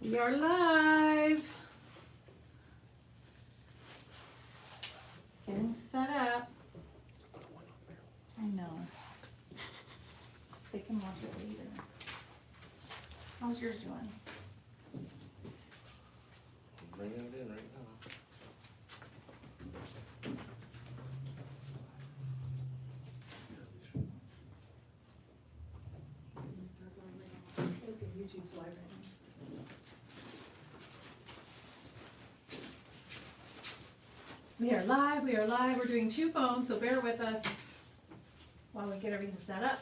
We are live. Getting set up. I know. They can watch it later. How's yours doing? I'm bringing it in right now. YouTube's live right now. We are live, we are live. We're doing two phones, so bear with us while we get everything set up.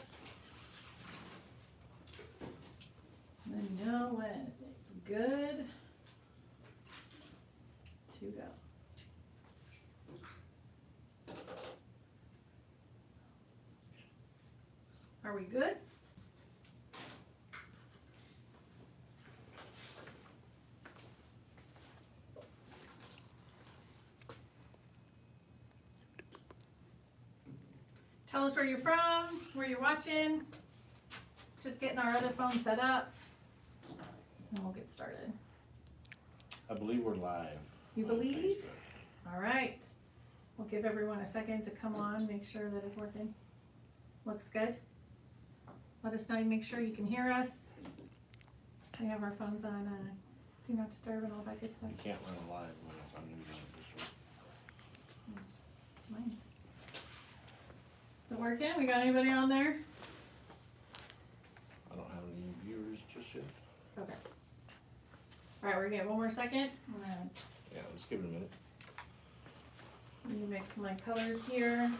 Let me know when it's good to go. Are we good? Tell us where you're from, where you're watching. Just getting our other phone set up, and we'll get started. I believe we're live. You on believe? Facebook. All right. We'll give everyone a second to come on, make sure that it's working. Looks good. Let us know, make sure you can hear us. We have our phones on Do Not Disturb and all that good stuff. You can't run a live when it's on news on Mine. Is it working? We got anybody on there? I don't have any viewers just yet. Okay. All right, we're gonna get one more second. I'm gonna Yeah, let's give it a minute. mix my colors here.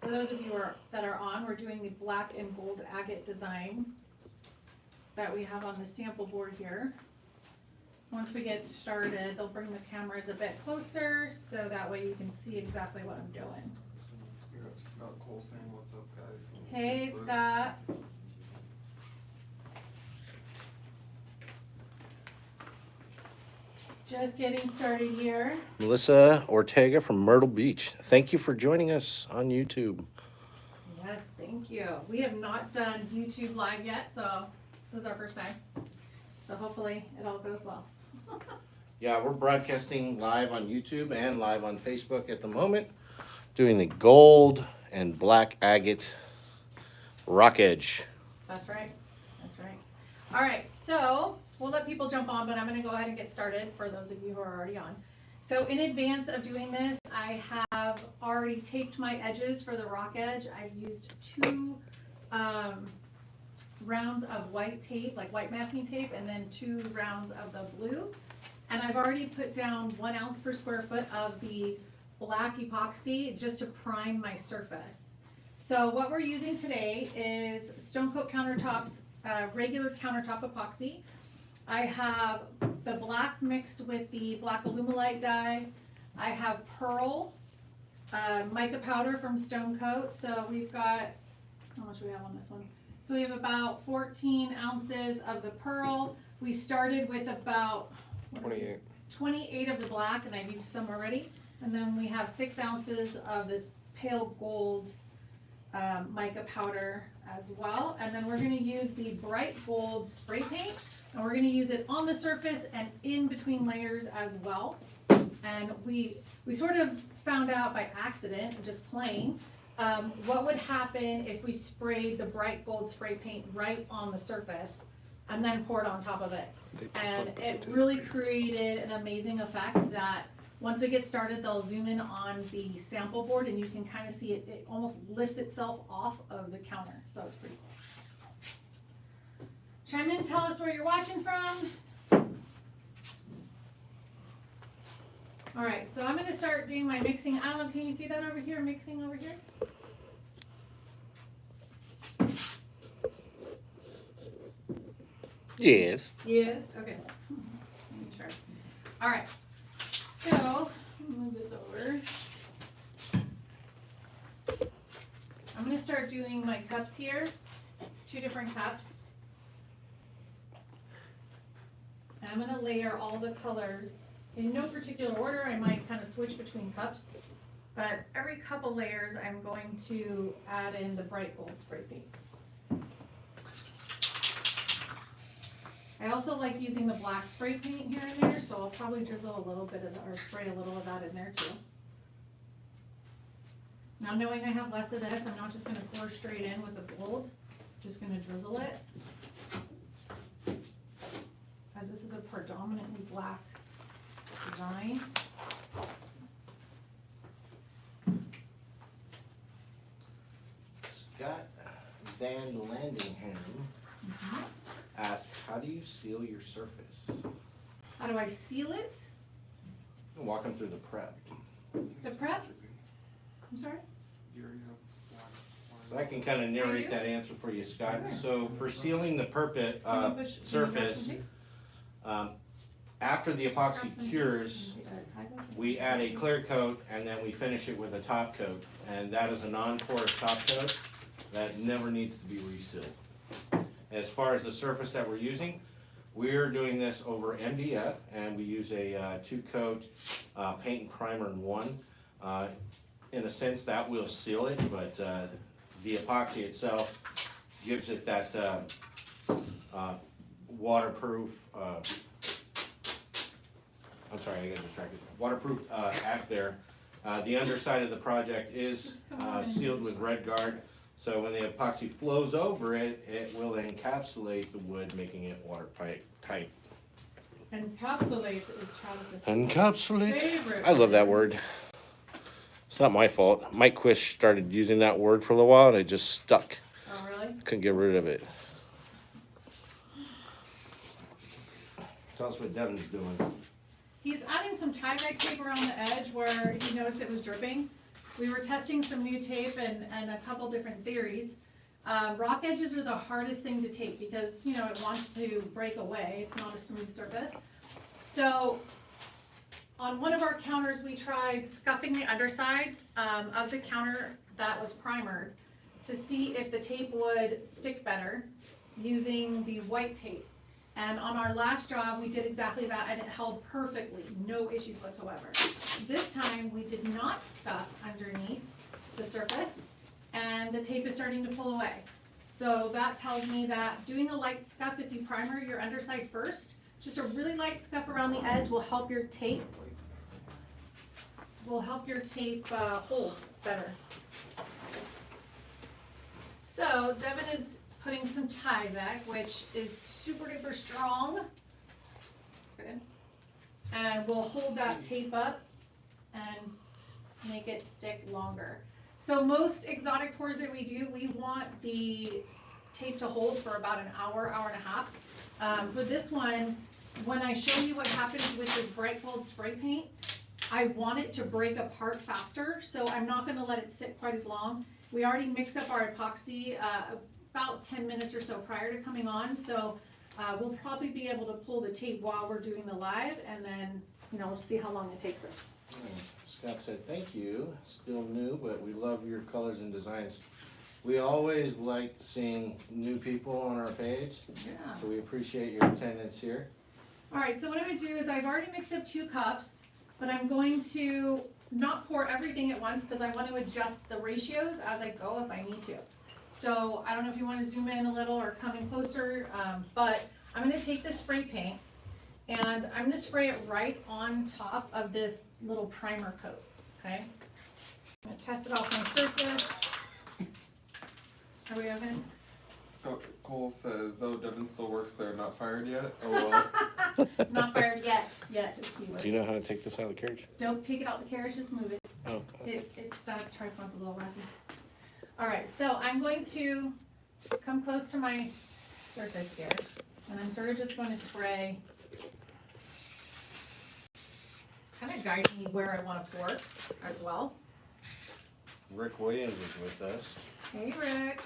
For those of you that are on, we're doing the Black and Gold Agate design that we have on the sample board here. Once we get started, they'll bring the cameras a bit closer so that way you can see exactly what I'm doing. We got Scott Cole saying, "What's up, guys?" on Hey, Facebook. Scott. Just getting started here. Melissa Ortega from Myrtle Beach. Thank you for joining us on YouTube. Yes, thank you. We have not done YouTube live yet, so this is our first time. So hopefully it all goes well. Yeah, we're broadcasting live on YouTube and live on Facebook at the moment. Doing the gold and black agate rock edge. That's right. That's right. All right, so we'll let people jump on, but I'm going to go ahead and get started for those of you who are already on. So in advance of doing this, I have already taped my edges for the rock edge. I've used two rounds of white tape, like white masking tape, and then 2 rounds of the blue. And I've already put down 1 ounce per square foot of the black epoxy just to prime my surface. So what we're using today is Stonecoat Countertops regular countertop epoxy. I have the black mixed with the black Alumilite dye. I have pearl mica powder from Stonecoat. So we've got, how much do we have on this one? So we have about 14 ounces of the pearl. We started with about 28 of the black, and I've used some already. And then we have 6 ounces of this pale gold mica powder as well. And then we're going to use the bright gold spray paint, and we're going to use it on the surface and in between layers as well. And we sort of found out by accident, just playing, what would happen if we sprayed the bright gold spray paint right on the surface and then poured on top of it. And it really created an amazing effect that once we get started, they'll zoom in on the sample board and you can kind of see it, it almost lifts itself off of the counter. So it's pretty cool. Chime in, tell us where you're watching from. All right, so I'm gonna start doing my mixing. I don't know, can you see that over here, mixing over here? Yes. Yes, okay. Sure. All right, so move this over. I'm gonna start doing my cups here, 2 different cups. And I'm gonna layer all the colors in no particular order. I might kind of switch between cups, but every couple layers I'm going to add in the bright gold spray paint. I also like using the black spray paint here and there, so I'll probably drizzle a little bit of, or spray a little of that in there too. Now knowing I have less of this, I'm not just gonna pour straight in with the gold, just gonna drizzle it. As this is a predominantly black design. Scott Dan Landingham asked, how do you seal your surface? How do I seal it? Walk him through the prep. The prep? I'm sorry? You already have black. So I can kind of narrate do? that answer for you, Scott. Sure. So for sealing the Can you grab some surface, tape? after the Grab some epoxy tape. cures, Tie that? we add a clear coat and then we finish it with a top coat. And that is a non-porous top coat that never needs to be resealed. As far as the surface that we're using, we're doing this over MDF and we use a two-coat paint and primer in one. In a sense, that will seal it, but the epoxy itself gives it that waterproof, I'm sorry, I got distracted, waterproof act there. The underside of the project is sealed with red guard, so when the epoxy flows over it, it will encapsulate the wood, making it watertight. Encapsulate is Travis's Encapsulate. favorite. I love that word. It's not my fault. Mike Quish started using that word for a little while and it just stuck. Oh, really? Couldn't get rid of it. Tell us what Devin's doing. He's adding some tie-dye tape around the edge where he noticed it was dripping. We were testing some new tape and a couple different theories. Rock edges are the hardest thing to tape because, you know, it wants to break away. It's not a smooth surface. So on one of our counters, we tried scuffing the underside of the counter that was primered to see if the tape would stick better using the white tape. And on our last job, we did exactly that and it held perfectly, no issues whatsoever. This time, we did not scuff underneath the surface and the tape is starting to pull away. So that tells me that doing a light scuff, if you primer your underside first, just a really light scuff around the edge will help your tape hold better. So Devin is putting some Tyvek, which is super duper strong. Good. And we'll hold that tape up and make it stick longer. So most exotic pours that we do, we want the tape to hold for about an hour, hour and a half. For this one, when I show you what happens with this bright gold spray paint, I want it to break apart faster, so I'm not gonna let it sit quite as long. We already mixed up our epoxy about 10 minutes or so prior to coming on, so we'll probably be able to pull the tape while we're doing the live, and then, you know, we'll see how long it takes us. Scott said, thank you, still new, but we love your colors and designs. We always like seeing new people on our page, Yeah. so we appreciate your attendance here. All right, so what I'm gonna do is I've already mixed up 2 cups, but I'm going to not pour everything at once because I want to adjust the ratios as I go if I need to. So I don't know if you want to zoom in a little or come in closer, but I'm gonna take this spray paint and I'm gonna spray it right on top of this little primer coat, okay? I'm gonna test it off my surface. Are we okay? Scott Cole says, oh, Devin still works there, not fired yet? Oh, well. Not fired yet is the keyword. Do you know how to take this out of the carriage? Don't take it out the carriage, just move it. Oh. That tripod's a little rocky. All right, so I'm going to come close to my surface here, and I'm sort of just going to spray, kind of guiding me where I want to pour as well. Rick Williams is with us. Hey, Rick.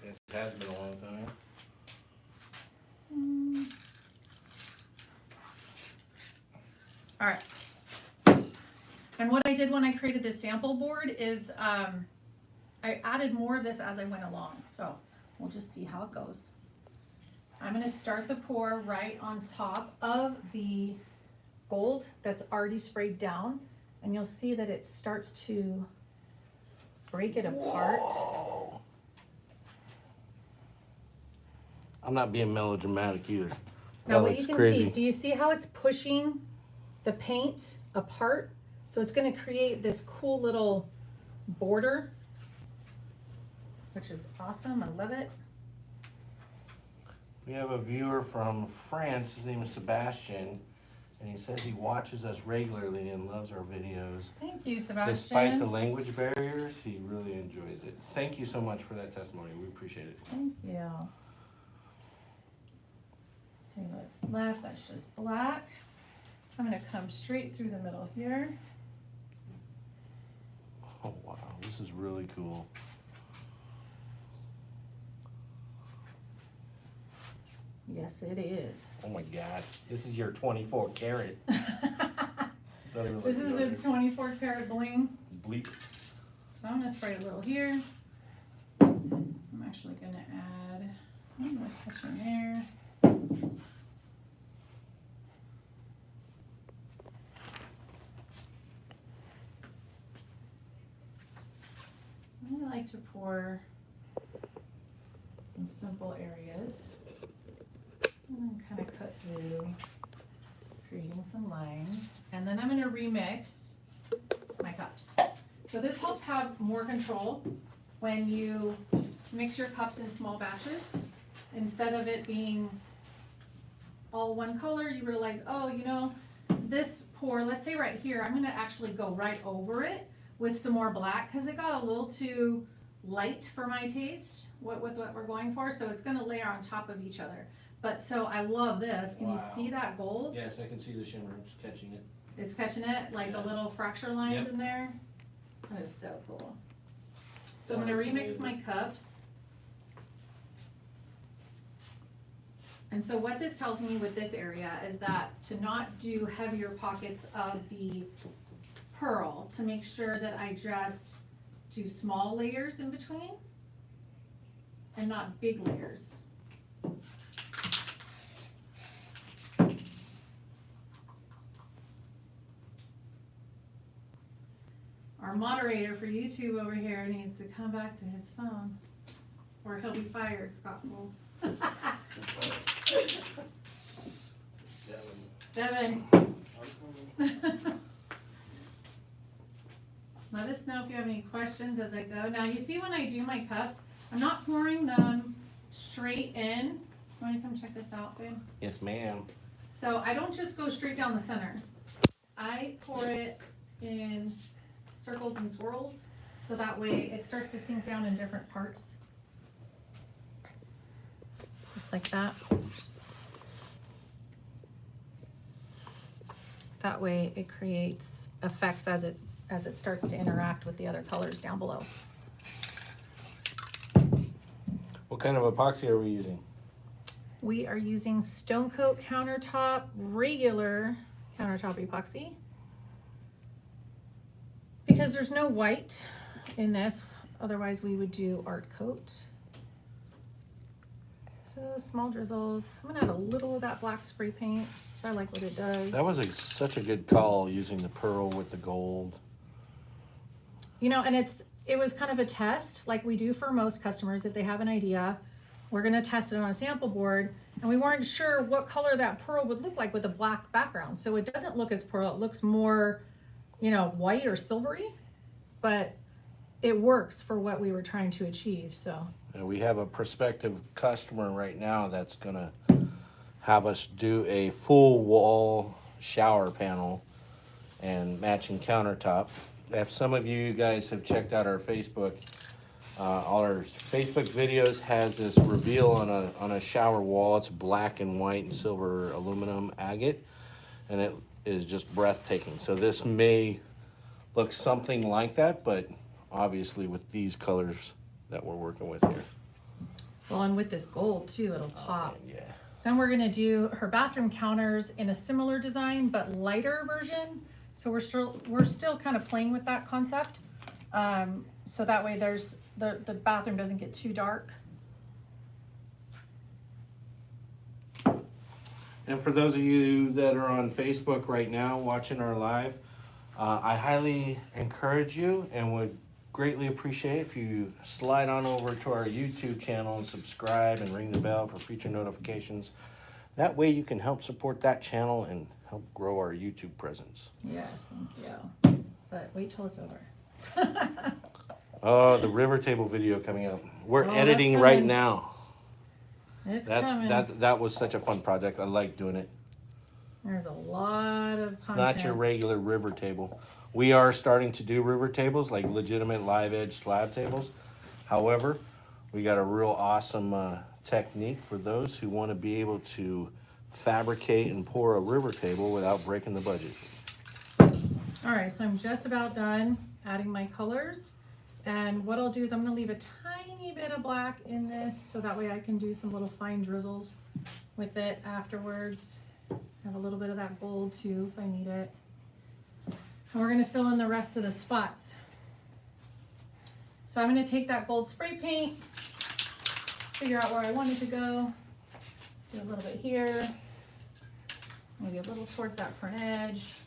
It has been a long time. All right. And what I did when I created this sample board is I added more of this as I went along. So we'll just see how it goes. I'm going to start the pour right on top of the gold that's already sprayed down. And you'll see that it starts to break it apart. Whoa. I'm not being melodramatic either. Now That what looks you can crazy. see, do you see how it's pushing the paint apart? So it's gonna create this cool little border, which is awesome, I love it. We have a viewer from France, his name is Sebastian, and he says he watches us regularly and loves our videos. Thank you, Sebastian. Despite the language barriers, he really enjoys it. Thank you so much for that testimony, we appreciate it. Thank you. See what's left, that's just black. I'm gonna come straight through the middle here. Oh wow, this is really cool. Yes, it is. Oh my god, this is your 24 karat. This is the 24 karat bling. bleep. So I'm gonna spray a little here. I'm actually gonna add one more touch in there. I like to pour some simple areas and then kind of cut through, creating some lines. And then I'm gonna remix my cups. So this helps have more control when you mix your cups in small batches. Instead of it being all one color, you realize, oh, you know, this pour, let's say right here, I'm gonna actually go right over it with some more black because it got a little too light for my taste with what we're going for. So it's gonna layer on top of each other. But so I love this. Can you Wow. see that gold? Yes, I can see the shimmer, just catching it. It's catching it, like the Yeah. little fracture lines Yep. in there. That is so cool. So I'm Wow, gonna that's remix amazing. my cups. And so what this tells me with this area is that to not do heavier pockets of the pearl, to make sure that I just do small layers in between and not big layers. Our moderator for YouTube over here needs to come back to his phone or he'll be fired, Scott Poole. Devin. Let us know if you have any questions as I go. Now you see when I do my cups, I'm not pouring them straight in. You wanna come check this out, babe? Yes, ma'am. So I don't just go straight down the center. I pour it in circles and swirls, so that way it starts to sink down in different parts. Just like that. That way it creates effects as it starts to interact with the other colors down below. What kind of epoxy are we using? We are using Stonecoat Countertop regular countertop epoxy. Because there's no white in this, otherwise we would do art coat. So small drizzles. I'm gonna add a little of that black spray paint. I like what it does. That was such a good call, using the pearl with the gold. You know, and it was kind of a test, like we do for most customers. If they have an idea, we're gonna test it on a sample board, and we weren't sure what color that pearl would look like with a black background. So it doesn't look as pearl, it looks more, you know, white or silvery, but it works for what we were trying to achieve, so. We have a prospective customer right now that's gonna have us do a full wall shower panel and matching countertop. If some of you guys have checked out our Facebook, all our Facebook videos has this reveal on a shower wall. It's black and white and silver aluminum agate, and it is just breathtaking. So this may look something like that, but obviously with these colors that we're working with here. Well, and with this gold too, it'll pop. Yeah. Then we're gonna do her bathroom counters in a similar design, but lighter version. So we're still kind of playing with that concept. So that way there's, the bathroom doesn't get too dark. And for those of you that are on Facebook right now watching our live, I highly encourage you and would greatly appreciate if you slide on over to our YouTube channel and subscribe and ring the bell for future notifications. That way you can help support that channel and help grow our YouTube presence. Yes, thank you. But wait till it's over. Oh, the river table video coming up. We're Oh, editing that's right coming. now. It's That's coming. that was such a fun project. I like doing it. There's a lot of content. Not your regular river table. We are starting to do river tables, like legitimate live edge slab tables. However, we got a real awesome technique for those who want to be able to fabricate and pour a river table without breaking the budget. All right, so I'm just about done adding my colors. And what I'll do is I'm gonna leave a tiny bit of black in this so that way I can do some little fine drizzles with it afterwards. Have a little bit of that gold too if I need it. And we're gonna fill in the rest of the spots. So I'm gonna take that gold spray paint, figure out where I want it to go, do a little bit here, maybe a little towards that front edge,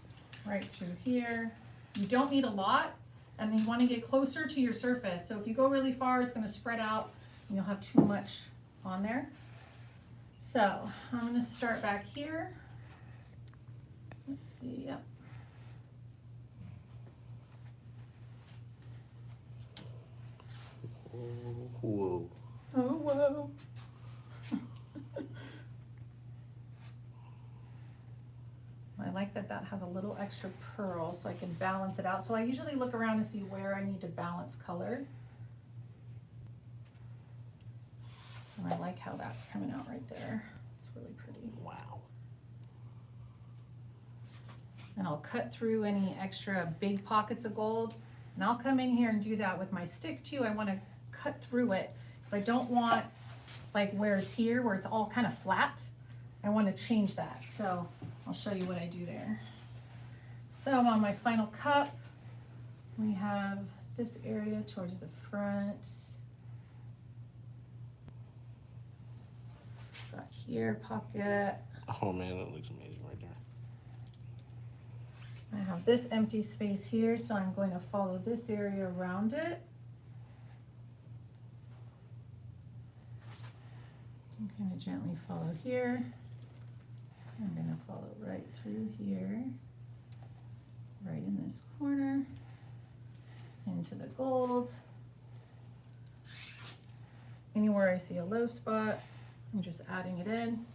right through here. You don't need a lot, and then you wanna get closer to your surface. So if you go really far, it's gonna spread out and you'll have too much on there. So I'm gonna start back here. Let's see, yep. Whoa. Oh, whoa. I like that that has a little extra pearl so I can balance it out. So I usually look around to see where I need to balance color. And I like how that's coming out right there. It's really pretty. Wow. And I'll cut through any extra big pockets of gold. And I'll come in here and do that with my stick too. I want to cut through it because I don't want like where it's here, where it's all kind of flat. I want to change that. So I'll show you what I do there. So I'm on my final cup. We have this area towards the front. Got here, pocket. Oh man, that looks amazing right there. I have this empty space here, so I'm going to follow this area around it. I'm going to gently follow here. I'm going to follow right through here, right in this corner, into the gold. Anywhere I see a low spot, I'm just adding it in.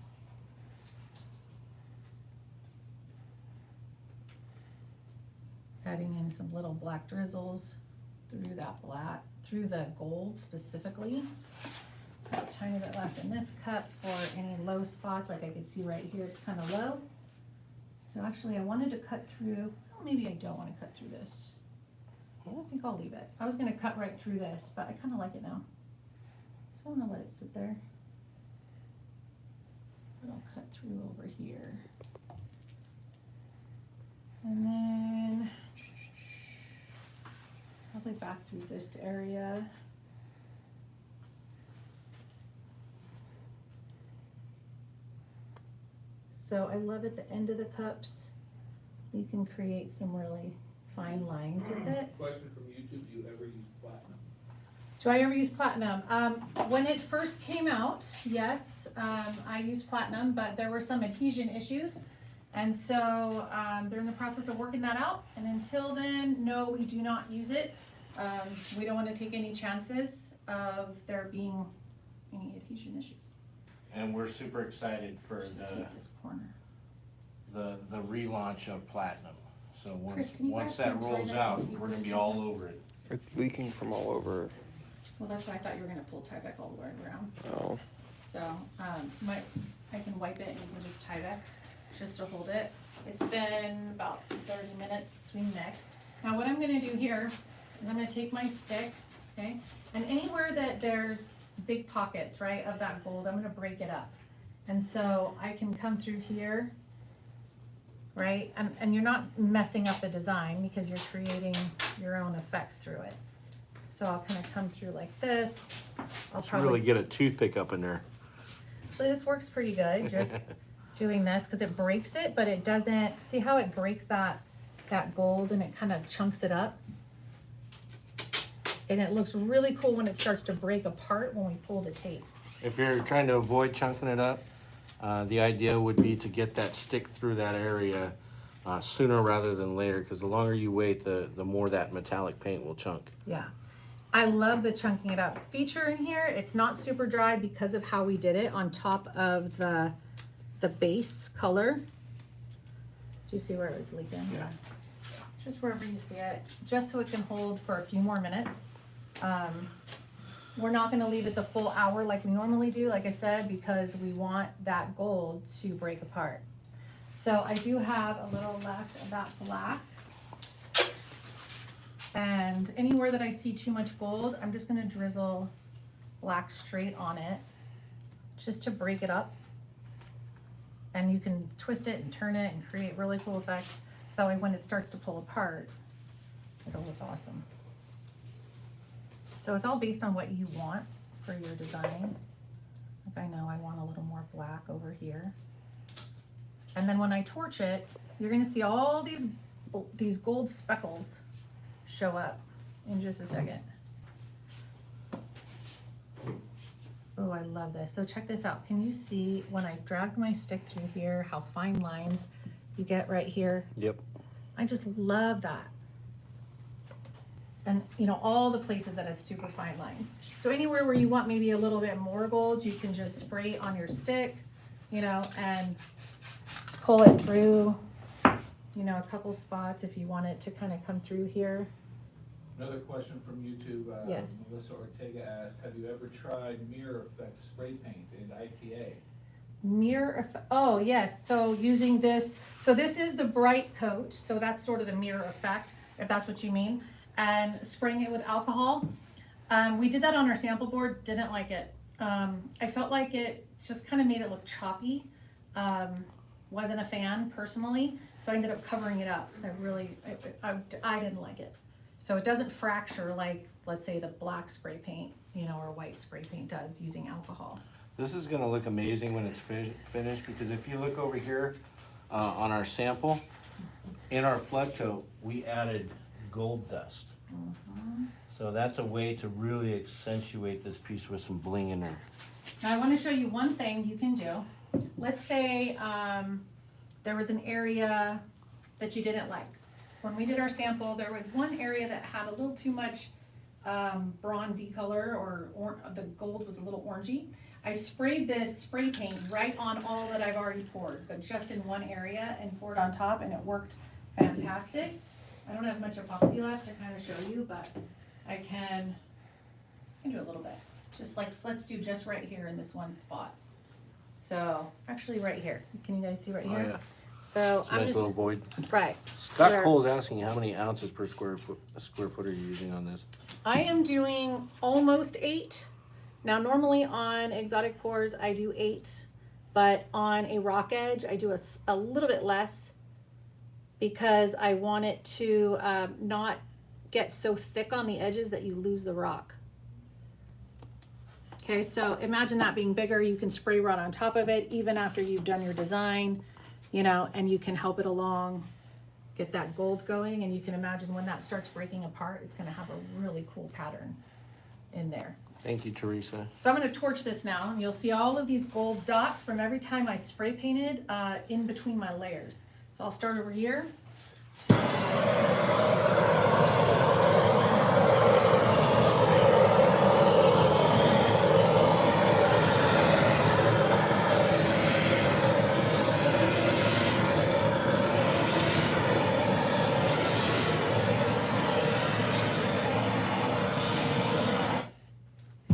Adding in some little black drizzles through that black, through the gold specifically. Got a tiny bit left in this cup for any low spots, like I can see right here, it's kind of low. So actually I wanted to cut through, oh, maybe I don't want to cut through this. I think I'll leave it. I was gonna cut right through this, but I kind of like it now. So I'm gonna let it sit there. But I'll cut through over here. And then probably back through this area. So I love at the end of the cups, you can create some really fine lines with it. Question from YouTube, do you ever use platinum? Do I ever use platinum? When it first came out, yes, I used platinum, but there were some adhesion issues. And so they're in the process of working that out. And until then, no, we do not use it. We don't want to take any chances of there being any adhesion issues. And we're super excited for Take this corner. the relaunch of Platinum. So Chris, can you once grab that some rolls Tyvek out, and see we're what gonna it's be all over it. It's leaking from all over. Well, that's why I thought you were gonna pull Tyvek all the way around. Oh. So, I can wipe it and you can just Tyvek, just to hold it. It's been about 30 minutes since we mixed. Now what I'm gonna do here is I'm gonna take my stick, okay? And anywhere that there's big pockets, right, of that gold, I'm gonna break it up. And so I can come through here, right? And you're not messing up the design because you're creating your own effects through it. So I'll kind of come through like this. I'll Really get a toothpick up in there. Actually, this works pretty good, just doing this, because it breaks it, but it doesn't, see how it breaks that gold and it kind of chunks it up? And it looks really cool when it starts to break apart when we pull the tape. If you're trying to avoid chunking it up, the idea would be to get that stick through that area sooner rather than later, because the longer you wait, the more that metallic paint will chunk. Yeah. I love the chunking it up feature in here. It's not super dry because of how we did it on top of the base color. Do you see where it was leaking? Yeah. Just wherever you see it, just so it can hold for a few more minutes. We're not gonna leave it the full hour like we normally do, like I said, because we want that gold to break apart. So I do have a little left of that black. And anywhere that I see too much gold, I'm just gonna drizzle black straight on it, just to break it up. And you can twist it and turn it and create really cool effects. So that way when it starts to pull apart, it'll look awesome. So it's all based on what you want for your design. Like I know I want a little more black over here. And then when I torch it, you're gonna see all these gold speckles show up in just a second. Oh, I love this. So check this out. Can you see when I drag my stick through here, how fine lines you get right here? Yep. I just love that. And you know, all the places that it's super fine lines. So anywhere where you want maybe a little bit more gold, you can just spray on your stick, you know, and pull it through, you know, a couple spots if you want it to kind of come through here. Another question from YouTube, Yes. Melissa Ortega asks, have you ever tried mirror effect spray paint in IPA? Oh yes, so using this, so this is the bright coat, so that's sort of the mirror effect, if that's what you mean, and spraying it with alcohol. We did that on our sample board, didn't like it. I felt like it just kind of made it look choppy. Wasn't a fan personally, so I ended up covering it up because I didn't like it. So it doesn't fracture like, let's say, the black spray paint, you know, or white spray paint does using alcohol. This is gonna look amazing when it's finished, because if you look over here on our sample, in our flood coat, we added gold dust. So that's a way to really accentuate this piece with some bling in there. Now I want to show you one thing you can do. Let's say there was an area that you didn't like. When we did our sample, there was one area that had a little too much bronzy color, or the gold was a little orangey. I sprayed this spray paint right on all that I've already poured, but just in one area, and poured on top, and it worked fantastic. I don't have much epoxy left to kind of show you, but I can do a little bit. Just like, let's do just right here in this one spot. So actually right here, can you guys see right here? Oh, yeah. So It's a I'm nice just, little void. right. Scott Where- Cole's asking how many ounces per square foot are you using on this? I am doing almost 8. Now normally on exotic pours I do 8, but on a rock edge I do a little bit less, because I want it to not get so thick on the edges that you lose the rock. Okay, so imagine that being bigger. You can spray right on top of it even after you've done your design, you know, and you can help it along, get that gold going, and you can imagine when that starts breaking apart, it's gonna have a really cool pattern in there. Thank you, Teresa. So I'm gonna torch this now, and you'll see all of these gold dots from every time I spray painted in between my layers. So I'll start over here.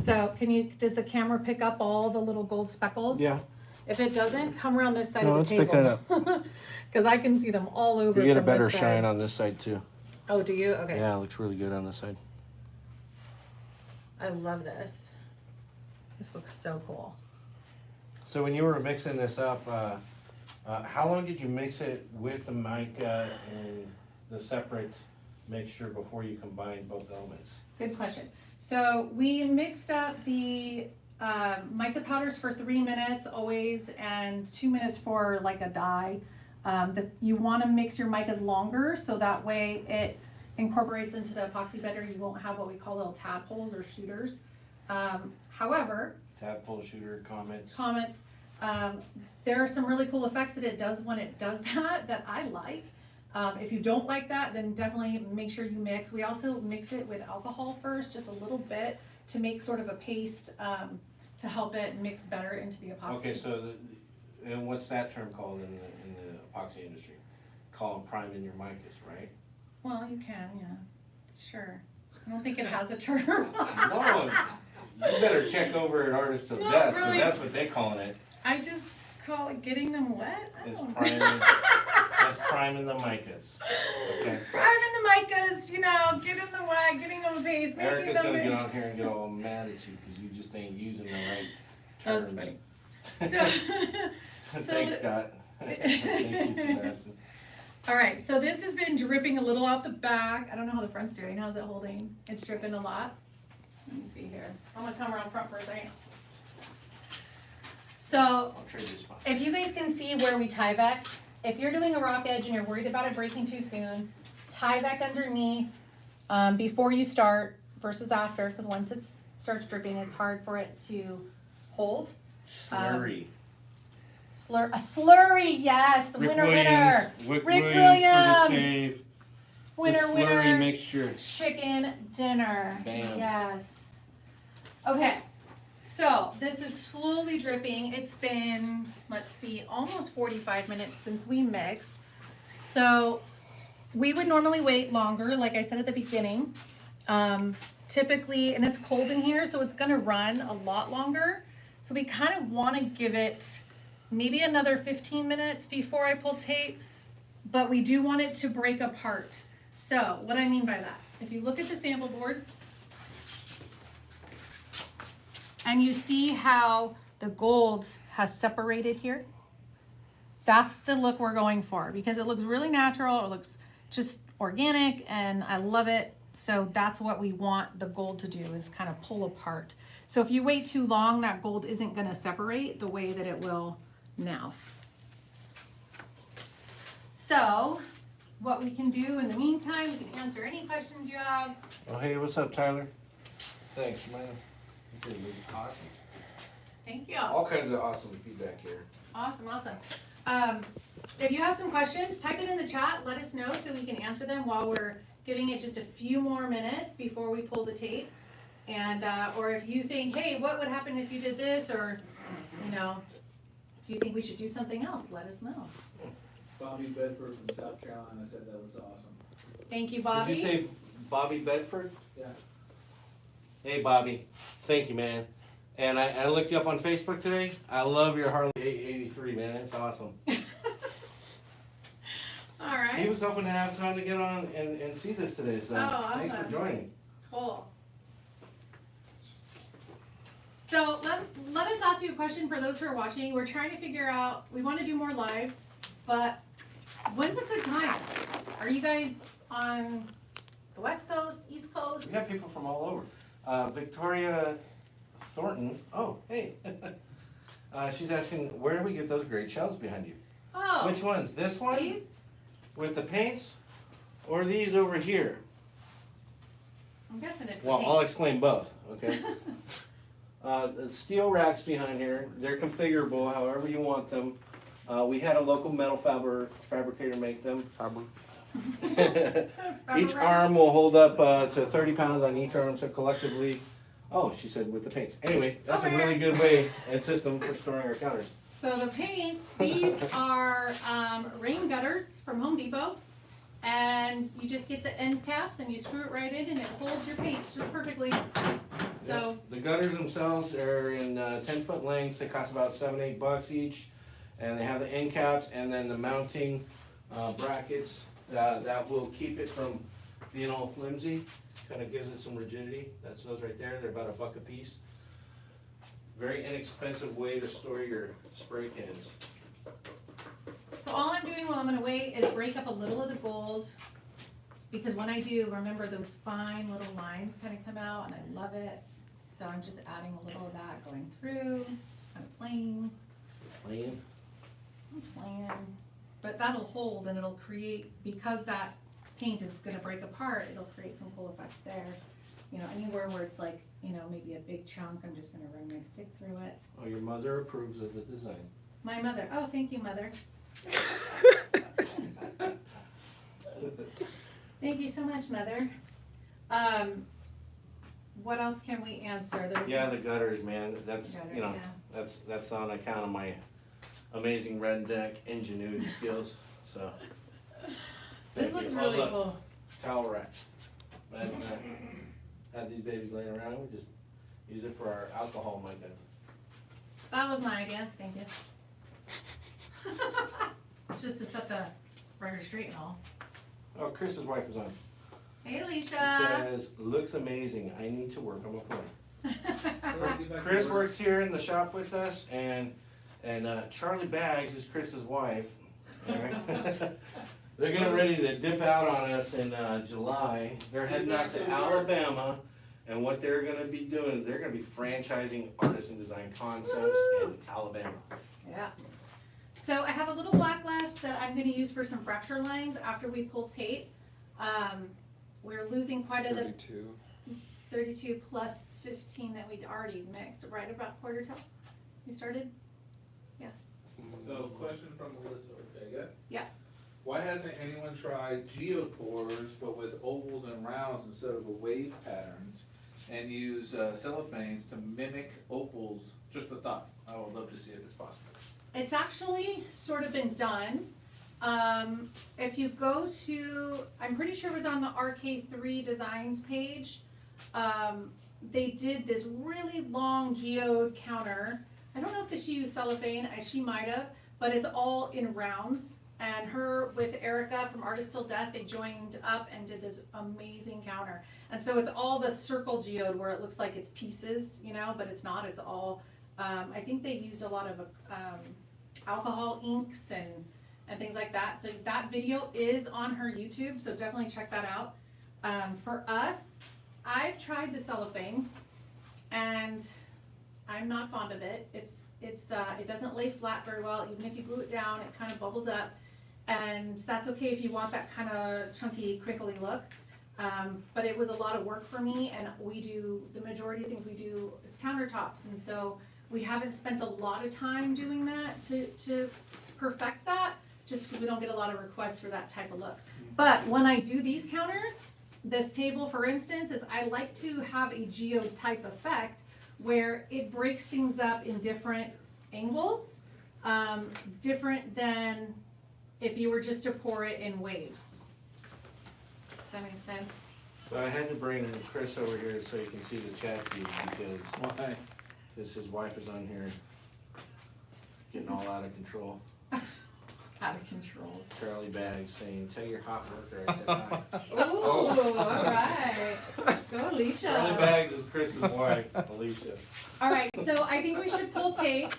So does the camera pick up all the little gold speckles? Yeah. If it doesn't, come around this side No, of it's the table. picking it up. Because I can see them all over. You get a from better this side. shine on this side too. Oh, do you? Okay. Yeah, it looks really good on this side. I love this. This looks so cool. So when you were mixing this up, how long did you mix it with the mica and the separate mixture before you combined both elements? Good question. So we mixed up the mica powders for 3 minutes always, and 2 minutes for like a dye. You want to mix your micas longer, so that way incorporates into the epoxy better, you won't have what we call little tadpoles or shooters. However, Tadpole shooter comments. there are some really cool effects that it does when it does that I like. If you don't like that, then definitely make sure you mix. We also mix it with alcohol first, just a little bit, to make sort of a paste, to help it mix better into the epoxy. Okay, so, and what's that term called in the epoxy industry? Call them priming your micas, right? Well, you can, yeah, sure. I don't think it has a term. No, you better check over at Artists of It's not Death, because really- that's what they're calling it. I just call it getting them wet. I It's don't know. priming, that's priming the micas. Okay. Priming the micas, you know, getting them wet, getting them paste, making Erica's them. gonna get on here and get all mad at you, because you just ain't using the right That's terms. funny. So, Thanks, Scott. Thank you, Sebastian. all right, so this has been dripping a little out the back. I don't know how the front's doing. How's it holding? It's dripping a lot. Let me see here. I'm gonna come around front for a second. So I'll trade you a spot. if you guys can see where we Tyvek, if you're doing a rock edge and you're worried about it breaking too soon, Tyvek underneath before you start versus after, because once it starts dripping, it's hard for it to hold. Slurry. A slurry, yes, winner, winner. Rick Rick Williams Williams. for the save. Winner, the slurry winner. mixture. Chicken dinner. Bam. Yes. Okay, so this is slowly dripping. It's been, let's see, almost 45 minutes since we mixed. So we would normally wait longer, like I said at the beginning. Typically, and it's cold in here, so it's gonna run a lot longer. So we kind of wanna give it maybe another 15 minutes before I pull tape, but we do want it to break apart. So what I mean by that, if you look at the sample board and you see how the gold has separated here, that's the look we're going for because it looks really natural, it looks just organic, and I love it. So that's what we want the gold to do, is kind of pull apart. So if you wait too long, that gold isn't gonna separate the way that it will now. So what we can do in the meantime, we can answer any questions you have. Oh, hey, what's up, Tyler? Thanks, man. This is awesome. Thank you. All kinds of awesome feedback here. Awesome, awesome. If you have some questions, type it in the chat, let us know so we can answer them while we're giving it just a few more minutes before we pull the tape. And, or if you think, hey, what would happen if you did this? Or, you know, if you think we should do something else, let us know. Bobby Bedford from South Carolina said that was awesome. Thank you, Bobby. Did you say Bobby Bedford? Yeah. Hey, Bobby. Thank you, man. And I looked you up on Facebook today. I love your Harley 883, man. It's awesome. All right. He was hoping to have time to get on and see this today, so thanks for awesome. joining. Cool. So let us ask you a question for those who are watching. We're trying to figure out, we want to do more lives, but when's a good time? Are you guys on the West Coast, East Coast? We got people from all over. Victoria Thornton. Oh, hey. She's asking, where do we get those great shelves behind you? Oh, Which ones? This one these? with the paints, or these over here? I'm guessing it's Well, I'll pink. explain both. Okay. The steel racks behind here, they're configurable however you want them. We had a local metal fabricator make them. Each arm will hold up to 30 pounds on each arm, so collectively, oh, she said with the paints. Anyway, that's a really good way and system for storing our counters. So the paints, these are rain gutters from Home Depot. And you just get the end caps and you screw it right in and it holds your paints just perfectly. So, Yep. The gutters themselves are in 10-foot lengths. They cost about $7-8 each. And they have the end caps and then the mounting brackets that will keep it from being all flimsy. Kind of gives it some rigidity. That's those right there. They're about $1 a piece. Very inexpensive way to store your spray cans. so all I'm doing while I'm gonna wait is break up a little of the gold. Because when I do, remember those fine little lines kind of come out and I love it. So I'm just adding a little of that going through, just kind of playing, Clean. playing. But that'll hold and it'll create, because that paint is gonna break apart, it'll create some cool effects there. You know, anywhere where it's like, you know, maybe a big chunk, I'm just gonna run my stick through it. Oh, your mother approves of the design. My mother, oh, thank you, mother. Thank you so much, mother. What else can we answer? There's Yeah, the gutters, man, that's, Gutter, you know, yeah. that's on account of my amazing redneck ingenuity skills, so. This Thank you. looks Oh, really look, cool. Towel rack. And, had these babies laying around, we just use it for our alcohol, Mica. That was my idea, thank you. Just to set the record straight and all. Oh, Chris's wife is on. Hey, She Alicia. says, looks amazing, I need to work on my plane. Get back to Chris work. works here in the shop with us, and Charlie Bags is Chris's wife. Alright. They're getting ready to dip out on us in July. They're heading out to Alabama, and what they're gonna be doing, they're gonna be franchising artisan design concepts in Alabama. Yeah. So I have a little black left that I'm gonna use for some fracture lines after we pull tape. We're losing quite a bit. 32 plus 15 that we'd already mixed, right about quarter till we started. So, question from Melissa Ortega. Yeah. Why hasn't anyone tried geopours but with ovals and rounds instead of a wave patterns and use cellophanes to mimic opals? Just a thought. I would love to see if it's possible. It's actually sort of been done. If you go to, I'm pretty sure it was on the RK3 Designs page. They did this really long geode counter. I don't know if she used cellophane, she might have, but it's all in rounds. And her with Erica from Artist Till Death, they joined up and did this amazing counter. And so it's all the circle geode where it looks like it's pieces, you know, but it's not, it's all, I think they used a lot of alcohol inks and things like that. So that video is on her YouTube, so definitely check that out. For us, I've tried the cellophane and I'm not fond of it. It doesn't lay flat very well. Even if you glue it down, it kind of bubbles up. And that's okay if you want that kind of chunky, crinkly look. But it was a lot of work for me, and the majority of things we do is countertops. And so we haven't spent a lot of time doing that to perfect that, just because we don't get a lot of requests for that type of look. But when I do these counters, this table, for instance, is I like to have a geode type effect where it breaks things up in different angles, different than if you were just to pour it in waves. Does that make sense? So I had to bring Chris over here so you can see the chat feed Why? because his wife is on here getting all out of control. Out of control. Charlie Bags saying, tell your hot worker I said hi. Ooh, all right. Go Alicia. Charlie Bags is Chris's wife, Alicia. All right, so I think we should pull tape.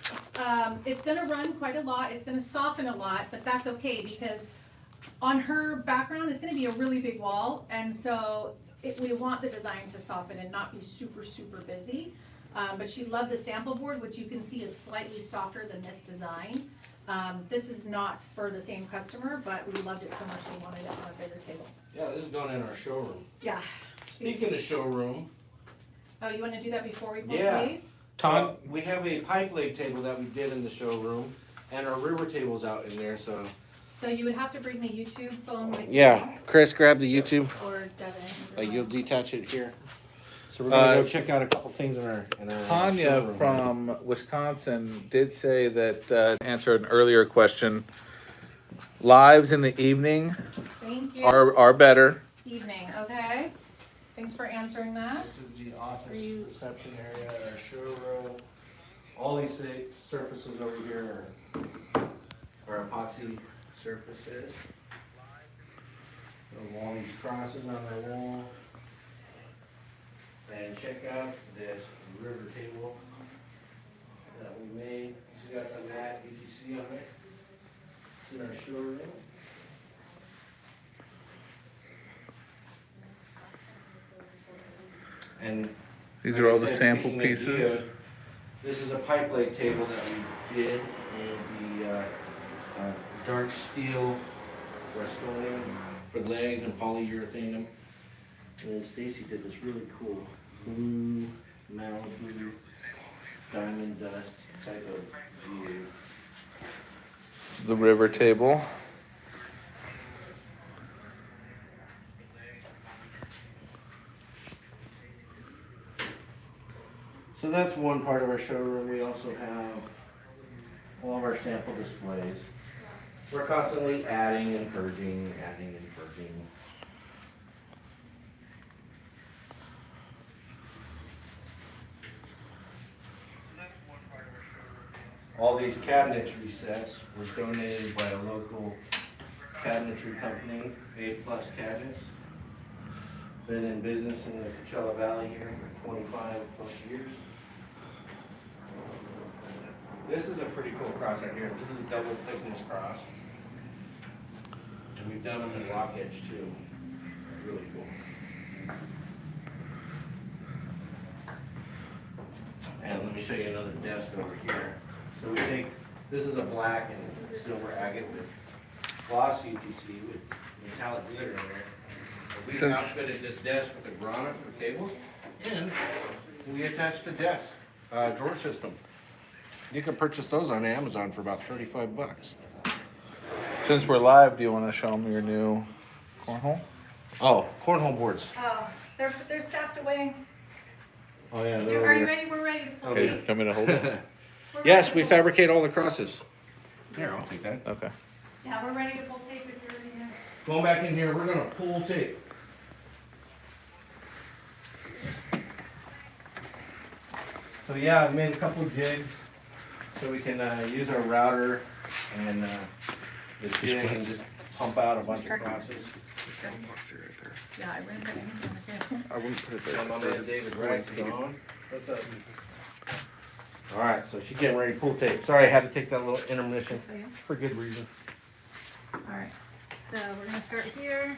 It's gonna run quite a lot, it's gonna soften a lot, but that's okay because on her background, it's gonna be a really big wall, and so we want the design to soften and not be super, super busy. But she loved the sample board, which you can see is slightly softer than this design. This is not for the same customer, but we loved it so much we wanted it on a bigger table. Yeah, this is going in our showroom. Yeah. Speaking of showroom, Oh, you wanna do that before we pull Yeah. tape? we have a pipe leg table that we did in the showroom, and our river table's out in there, so. So you would have to bring the YouTube phone with you. Yeah, Chris, grab the YouTube. Or Devin. You'll detach it here. So we're gonna go check out a couple things in our Tanya showroom. from Wisconsin did say that, answer an earlier question. Lives in the evening Thank you. are better. Evening, okay? Thanks for answering that. This is the office Are you- reception area, our showroom. All these surfaces over here are epoxy surfaces. All these crosses on the wall. And check out this river table that we made. It's got the mat UTC on it. It's in our showroom. And These like are all I the said, sample speaking of pieces. geode, this is a pipe leg table that we did in the dark steel Rust-Oleum for legs and polyurethane them. And then Stacy did this really cool blue Malibu diamond dust type of view. The river table. So that's one part of our showroom. We also have all of our sample displays. We're constantly adding and purging, adding and purging. All these cabinets recessed were donated by a local cabinetry company, A+ Cabinets. Been in business in the Coachella Valley here for 25+ years. This is a pretty cool cross right here. This is a double thickness cross. And we've done them in rock edge too. Really cool. And let me show you another desk over here. So we take, this is a black and silver agate with gloss UTC with metallic glitter in there. We outfitted this desk with a grommet for cables, and we attached the desk drawer system. You can purchase those on Amazon for about $35. Since we're live, do you want to show them your new cornhole? Oh, cornhole boards. Oh, they're stacked away. Oh yeah. Are you ready? We're ready to pull Okay, tape. come in to hold it? We're Yes, ready we to pull- fabricate all the crosses. Here, I'll take that. Okay. Yeah, we're ready to pull tape if you're ready. Going back in here, we're gonna pull tape. So yeah, I made a couple jigs so we can use our router and the jig and just pump out a bunch of crosses. There's no boxy right there. Yeah, I ran that in. I wouldn't put it there. So my man David Rice is on. What's up? All right, so she's getting ready to pull tape. Sorry, I had to take that little intermission for good reason. Alright, so we're gonna start here.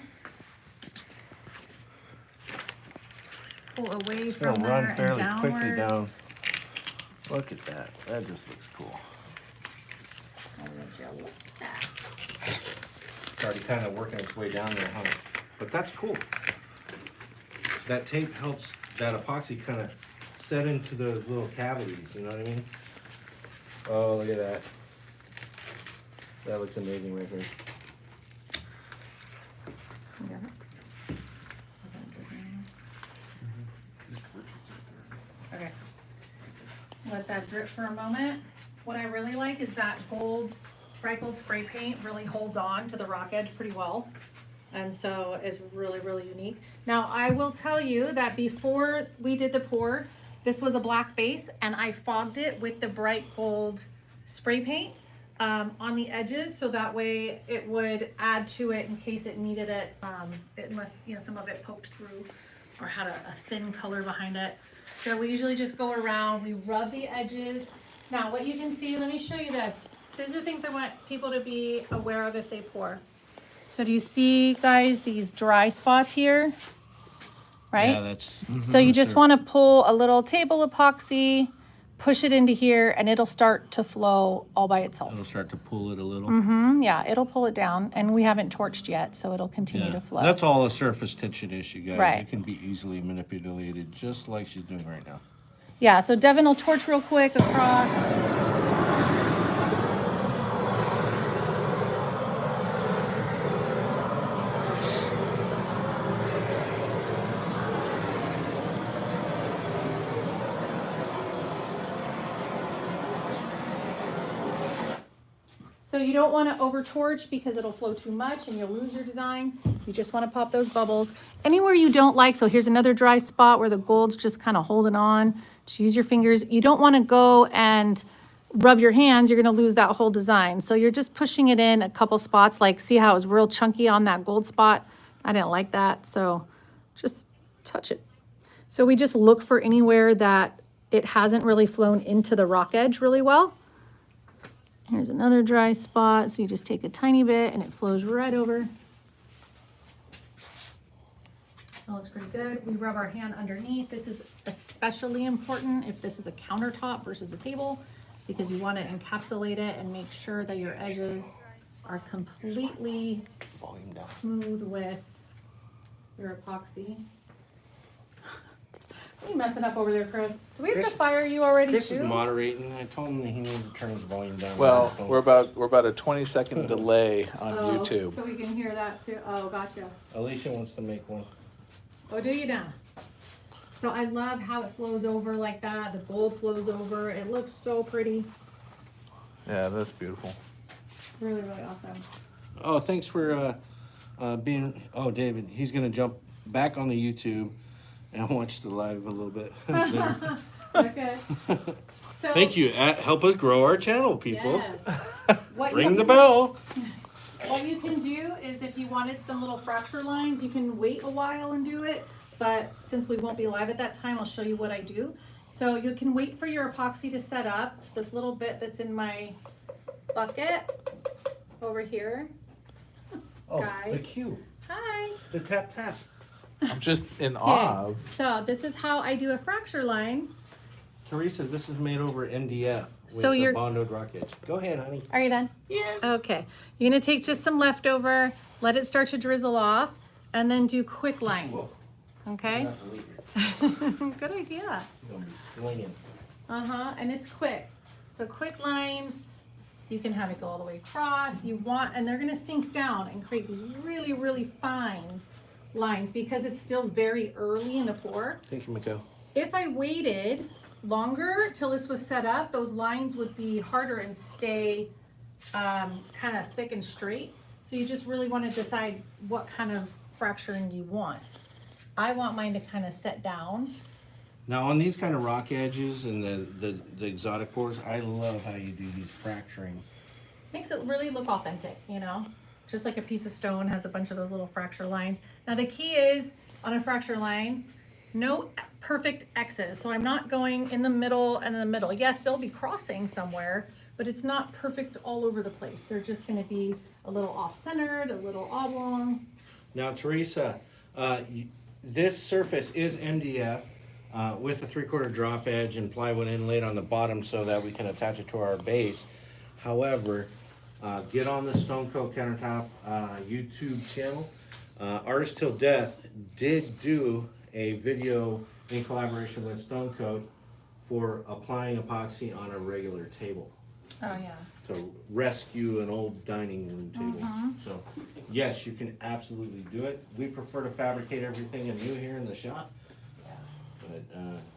Pull away It's from gonna there run and fairly quickly down. downwards. Look at that. That just looks cool. Oh, would you look at that? It's already kind of working its way down there, huh? But that's cool. That tape helps that epoxy kind of set into those little cavities, you know what I mean? Oh, look at that. That looks amazing right there. Yeah. Okay. Let that drip for a moment. What I really like is that bright gold spray paint really holds on to the rock edge pretty well. And so it's really, really unique. Now, I will tell you that before we did the pour, this was a black base and I fogged it with the bright gold spray paint on the edges, so that way it would add to it in case it needed it, unless, you know, some of it poked through or had a thin color behind it. So we usually just go around, we rub the edges. Now, what you can see, let me show you this. These are things I want people to be aware of if they pour. So do you see, guys, these dry spots here? Right? Yeah, that's. So you just want to pull a little table epoxy, push it into here, and it'll start to flow all by itself. It'll start to pull it a little. Yeah, it'll pull it down, and we haven't torched yet, so it'll continue to flow. That's all a surface tension issue, guys. Right. It can be easily manipulated, just like she's doing right now. Yeah, so Devin will torch real quick across. So you don't want to over torch because it'll flow too much and you'll lose your design. You just want to pop those bubbles. Anywhere you don't like, so here's another dry spot where the gold's just kind of holding on. Just use your fingers. You don't want to go and rub your hands. You're going to lose that whole design. So you're just pushing it in a couple spots, like see how it was real chunky on that gold spot? I didn't like that, so just touch it. So we just look for anywhere that it hasn't really flown into the rock edge really well. Here's another dry spot, so you just take a tiny bit and it flows right over. That looks pretty good. We rub our hand underneath. This is especially important if this is a countertop versus a table, because you want to encapsulate it and make sure that your edges are completely Volume down. smooth with your epoxy. What are you messing up over there, Chris? Do we have to Chris- fire you already Chris too? is moderating. I told him that he needs to turn his volume down. Well, we're about a 20-second delay on Oh, YouTube. so we can hear that too. Oh, gotcha. Alicia wants to make one. Oh, do you now? So I love how it flows over like that. The gold flows over. It looks so pretty. Yeah, that's beautiful. Really, really awesome. Oh, thanks for being. Oh, David, he's gonna jump back on the YouTube and watch the live a little bit. Okay. So, Thank you. Help us grow our channel, people. Yes. What Ring you the can- bell. What you can do is if you wanted some little fracture lines, you can wait a while and do it. But since we won't be live at that time, I'll show you what I do. So you can wait for your epoxy to set up. This little bit that's in my bucket over here. Oh, Guys. the cue. Hi. The tap tap. I'm just in awe of. So this is how I do a fracture line. Teresa, this is made over MDF with So the you're- Bondoed rock edge. Go ahead, honey. Are you done? Yes. Okay. You're gonna take just some leftover, let it start to drizzle off, and then do quick lines. Whoa. Okay? Not the leader. Good idea. You're gonna be swinging. Uh-huh, and it's quick. So quick lines, you can have it go all the way across. You want, and they're gonna sink down and create these really, really fine lines because it's still very early in the pour. Thank you, Mica. If I waited longer till this was set up, those lines would be harder and stay kind of thick and straight. So you just really want to decide what kind of fracturing you want. I want mine to kind of set down. Now on these kind of rock edges and the exotic pours, I love how you do these fracturings. Makes it really look authentic, you know? Just like a piece of stone has a bunch of those little fracture lines. Now the key is on a fracture line, no perfect X's. So I'm not going in the middle and in the middle. Yes, they'll be crossing somewhere, but it's not perfect all over the place. They're just gonna be a little off-centered, a little oblong. Now, Teresa, this surface is MDF with a 3/4 drop edge and plywood inlaid on the bottom so that we can attach it to our base. However, get on the Stonecoat Countertop YouTube channel. Artist Till Death did do a video in collaboration with Stonecoat for applying epoxy on a regular table Oh, yeah. to rescue an old dining room table. So yes, you can absolutely do it. We prefer to fabricate everything anew here in the shop, but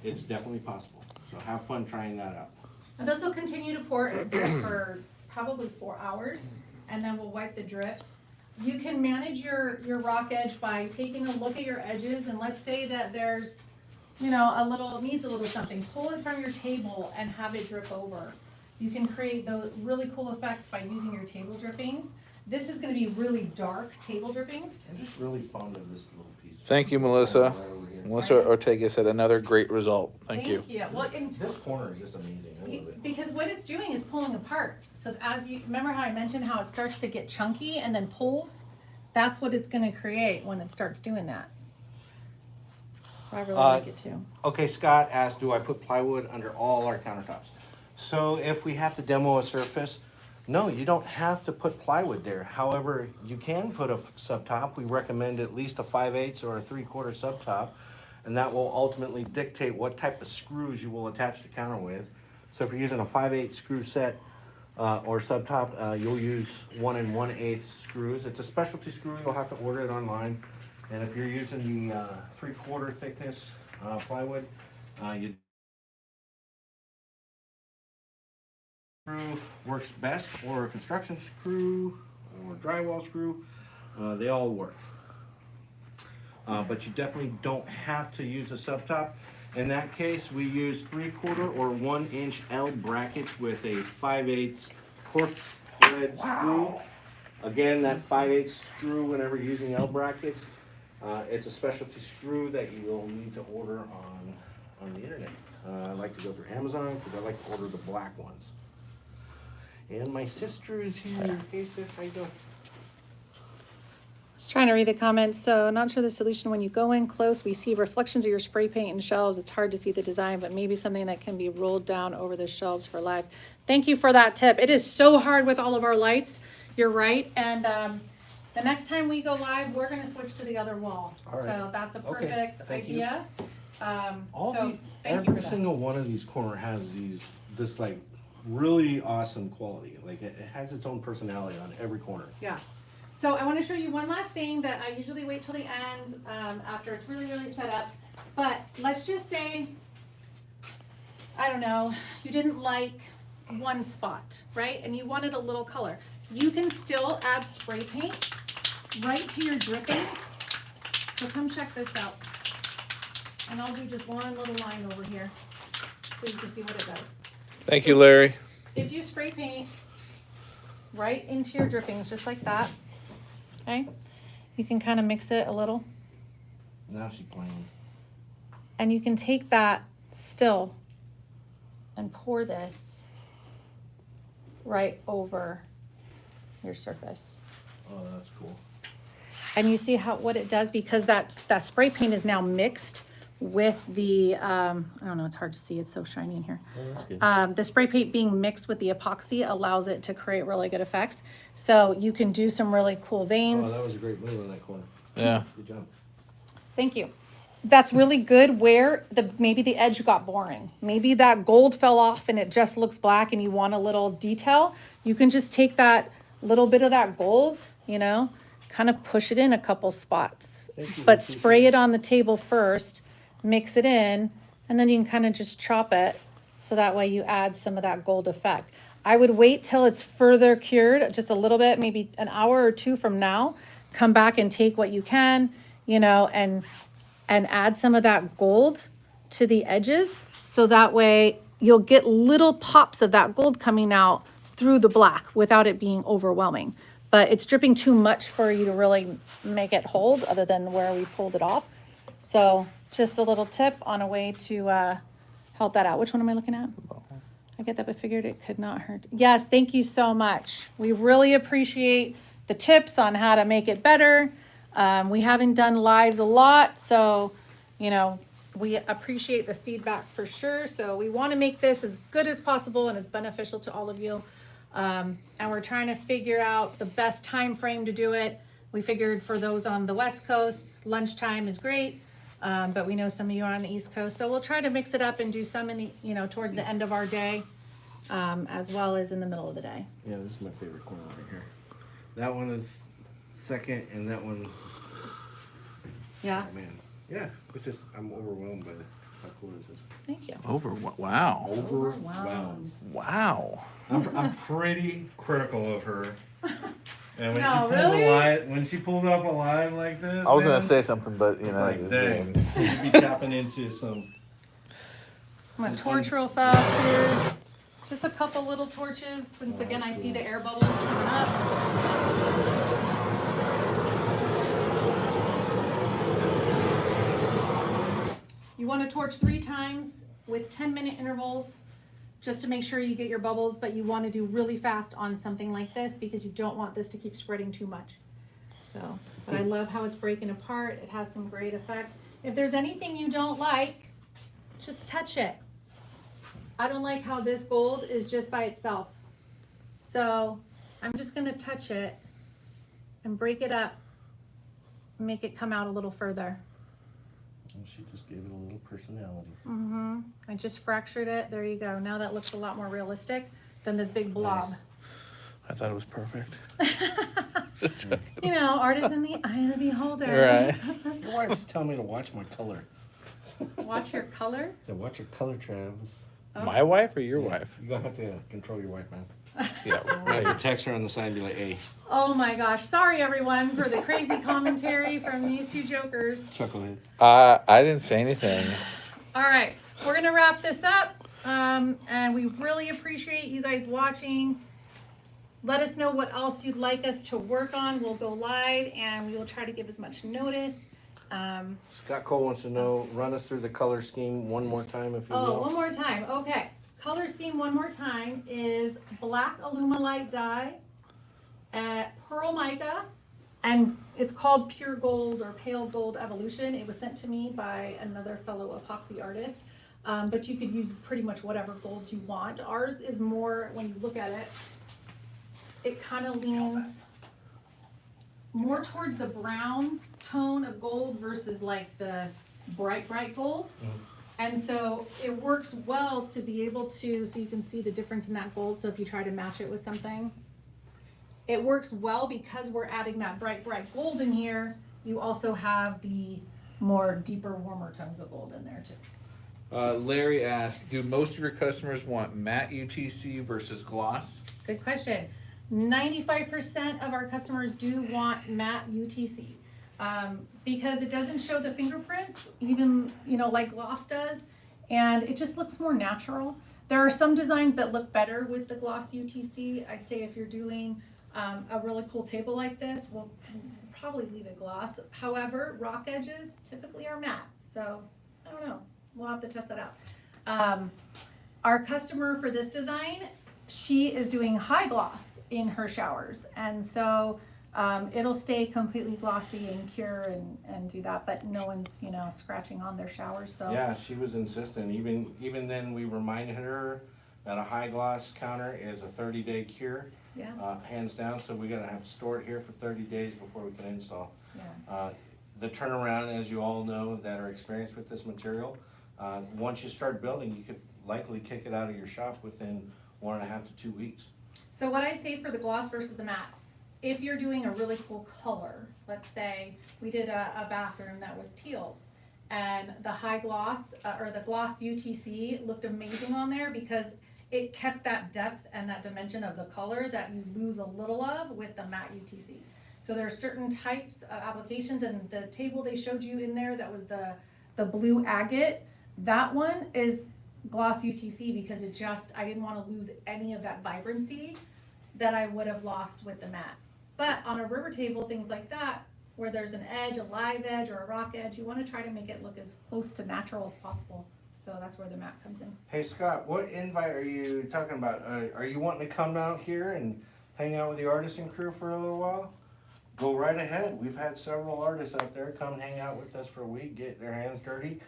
it's definitely possible. So have fun trying that out. And this will continue to pour and drip for probably 4 hours, and then we'll wipe the drips. You can manage your rock edge by taking a look at your edges, and let's say that there's, you know, needs a little something. Pull it from your table and have it drip over. You can create those really cool effects by using your table drippings. This is gonna be really dark table drippings. I'm just really fond of this little piece. Thank you, Melissa. Right over here. Melissa Ortega said another great result. Thank you. Well, and This corner is just amazing. I love it. because what it's doing is pulling apart. So as you, remember how I mentioned how it starts to get chunky and then pulls? That's what it's gonna create when it starts doing that. So I really like it too. Okay, Scott asked, do I put plywood under all our countertops? So if we have to demo a surface, no, you don't have to put plywood there. However, you can put a subtop. We recommend at least a 5/8 or a 3/4 subtop, and that will ultimately dictate what type of screws you will attach the counter with. So if you're using a 5/8 screw set or subtop, you'll use 1 1/8 screws. It's a specialty screw. You'll have to order it online. And if you're using the 3/4 thickness plywood, you screw works best, or a construction screw or drywall screw. They all work. But you definitely don't have to use a subtop. In that case, we use 3/4 or 1-inch L brackets with a 5/8 cork thread screw. Again, that 5/8 screw, whenever you're using L brackets, it's a specialty screw that you will need to order on the internet. I like to go through Amazon because I like to order the black ones. And my sister is here. Hey sis, how you doing? Just trying to read the comments. So not sure the solution. When you go in close, we see reflections of your spray paint and shelves. It's hard to see the design, but maybe something that can be rolled down over the shelves for lives. Thank you for that tip. It is so hard with all of our lights. you're right, and, the next time we go live, we're gonna switch to the other wall. All right. So that's a Okay, perfect thank you. idea. All So, the, thank you every for that. single one of these corner has this like really awesome quality. Like it has its own personality on every corner. Yeah. So I want to show you one last thing that I usually wait till the end, after it's really, really set up. But let's just say, I don't know, you didn't like one spot, right? And you wanted a little color. You can still add spray paint right to your drippings. So come check this out. And I'll do just one little line over here so you can see what it does. Thank you, Larry. If you spray paint right into your drippings, just like that, okay? You can kind of mix it a little, Now she's playing. and you can take that still and pour this right over your surface. Oh, that's cool. And you see what it does, because that spray paint is now mixed with the, I don't know, it's hard to see, it's so shiny in here. Oh, that's good. The spray paint being mixed with the epoxy allows it to create really good effects. So you can do some really cool veins. Oh, that was a great move on that corner. Yeah. Good job. Thank you. That's really good where maybe the edge got boring. Maybe that gold fell off and it just looks black and you want a little detail. You can just take that little bit of that gold, kind of push it in a couple spots. Thank you, But appreciate spray it on the table first, mix it in, and then you can kind of just chop it so that way you add some of that gold effect. I would wait till it's further cured, just a little bit, maybe an hour or two from now. Come back and take what you can, and add some of that gold to the edges. So that way you'll get little pops of that gold coming out through the black without it being overwhelming. But it's dripping too much for you to really make it hold, other than where we pulled it off. So just a little tip on a way to help that out. Which one am I looking at? I get that, but figured it could not hurt. Yes, thank you so much. We really appreciate the tips on how to make it better. We haven't done lives a lot, so, we appreciate the feedback for sure. So we want to make this as good as possible and as beneficial to all of you. And we're trying to figure out the best time frame to do it. We figured for those on the West Coast, lunchtime is great. But we know some of you are on the East Coast, so we'll try to mix it up and do some in the, towards the end of our day, as well as in the middle of the day. Yeah, this is my favorite corner right here. That one is second, and that one, Yeah, oh man. Yeah, it's just, I'm overwhelmed by how cool this is. thank you. Wow. Overwhelmed. Wow. I'm pretty critical of her. And when No, she pulls really? a line, when she pulls off a line like this, I was gonna man, say something, but it's like, dang, you should be tapping into some. I'm gonna torch real fast here. Just a couple little torches, since again, I see the air bubbles coming up. You wanna torch 3 times with 10-minute intervals, just to make sure you get your bubbles, but you wanna do really fast on something like this because you don't want this to keep spreading too much. So, but I love how it's breaking apart. It has some great effects. If there's anything you don't like, just touch it. I don't like how this gold is just by itself. So I'm just gonna touch it and break it up, make it come out a little further. She just gave it a little personality. I just fractured it. There you go. Now that looks a lot more realistic than this big blob. Nice. I thought it was perfect. Art is in the eye of the beholder. Right. Your wife's telling me to watch my color. Watch your color. Yeah, watch your color, Travis. My wife or your Yeah, wife? You're gonna have to control your wife, man. Yeah. You have to text her on the side and be like, hey, Oh my gosh. Sorry everyone for the crazy commentary from these two jokers. chuckleheads. I didn't say anything. All right, we're gonna wrap this up, and we really appreciate you guys watching. Let us know what else you'd like us to work on. We'll go live, and we will try to give as much notice. Scott Cole wants to know, run us through the color scheme one more time if you will. One more time. Okay, color scheme one more time is black Alumilite dye, pearl mica, and it's called Pure Gold or Pale Gold Evolution. It was sent to me by another fellow epoxy artist, but you could use pretty much whatever gold you want. Ours is more, when you look at it, it kind of leans more towards the brown tone of gold versus like the bright gold. And so it works well to be able to, so you can see the difference in that gold. So if you try to match it with something, it works well because we're adding that bright gold in here. You also have the more deeper, warmer tones of gold in there too. Larry asked, do most of your customers want matte UTC versus gloss? Good question. 95% of our customers do want matte UTC because it doesn't show the fingerprints, even, you know, like gloss does, and it just looks more natural. There are some designs that look better with the gloss UTC. I'd say if you're doing a really cool table like this, we'll probably leave it gloss. However, rock edges typically are matte, so I don't know. We'll have to test that out. Our customer for this design, she is doing high gloss in her showers, and so it'll stay completely glossy and cure and do that, but no one's, you know, scratching on their showers. So Yeah, she was insistent. Even then, we reminded her that a high gloss counter is a 30-day cure, yeah, hands down. So we gotta have to store it here for 30 days before we can install. yeah. The turnaround, as you all know that are experienced with this material, once you start building, you could likely kick it out of your shop within 1.5 to 2 weeks. So what I'd say for the gloss versus the matte, if you're doing a really cool color, let's say we did a bathroom that was teals, and the high gloss or the gloss UTC looked amazing on there because it kept that depth and that dimension of the color that you lose a little of with the matte UTC. So there are certain types of applications, and the table they showed you in there that was the blue agate, that one is gloss UTC because it just, I didn't want to lose any of that vibrancy that I would have lost with the matte. But on a river table, things like that, where there's an edge, a live edge or a rock edge, you want to try to make it look as close to natural as possible. So that's where the matte comes in. Hey Scott, what invite are you talking about? Are you wanting to come out here and hang out with the artisan crew for a little while? Go right ahead. We've had several artists out there come hang out with us for a week, get their hands dirty,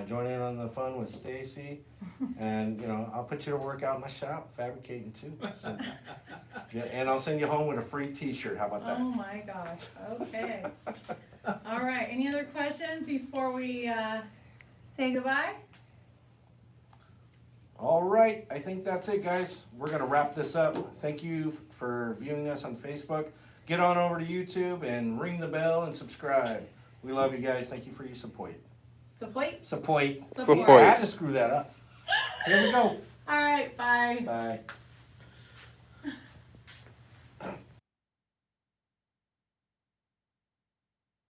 join in on the fun with Stacy, and you know, I'll put you to work out in my shop fabricating too. So, yeah, and I'll send you home with a free T-shirt. How about that? Oh my gosh, okay. All right, any other questions before we say goodbye? All right, I think that's it, guys. We're gonna wrap this up. Thank you for viewing us on Facebook. Get on over to YouTube and ring the bell and subscribe. We love you guys. Thank you for your support. Support? Support. Support. I had to screw that up. Here we go. All right, bye. Bye.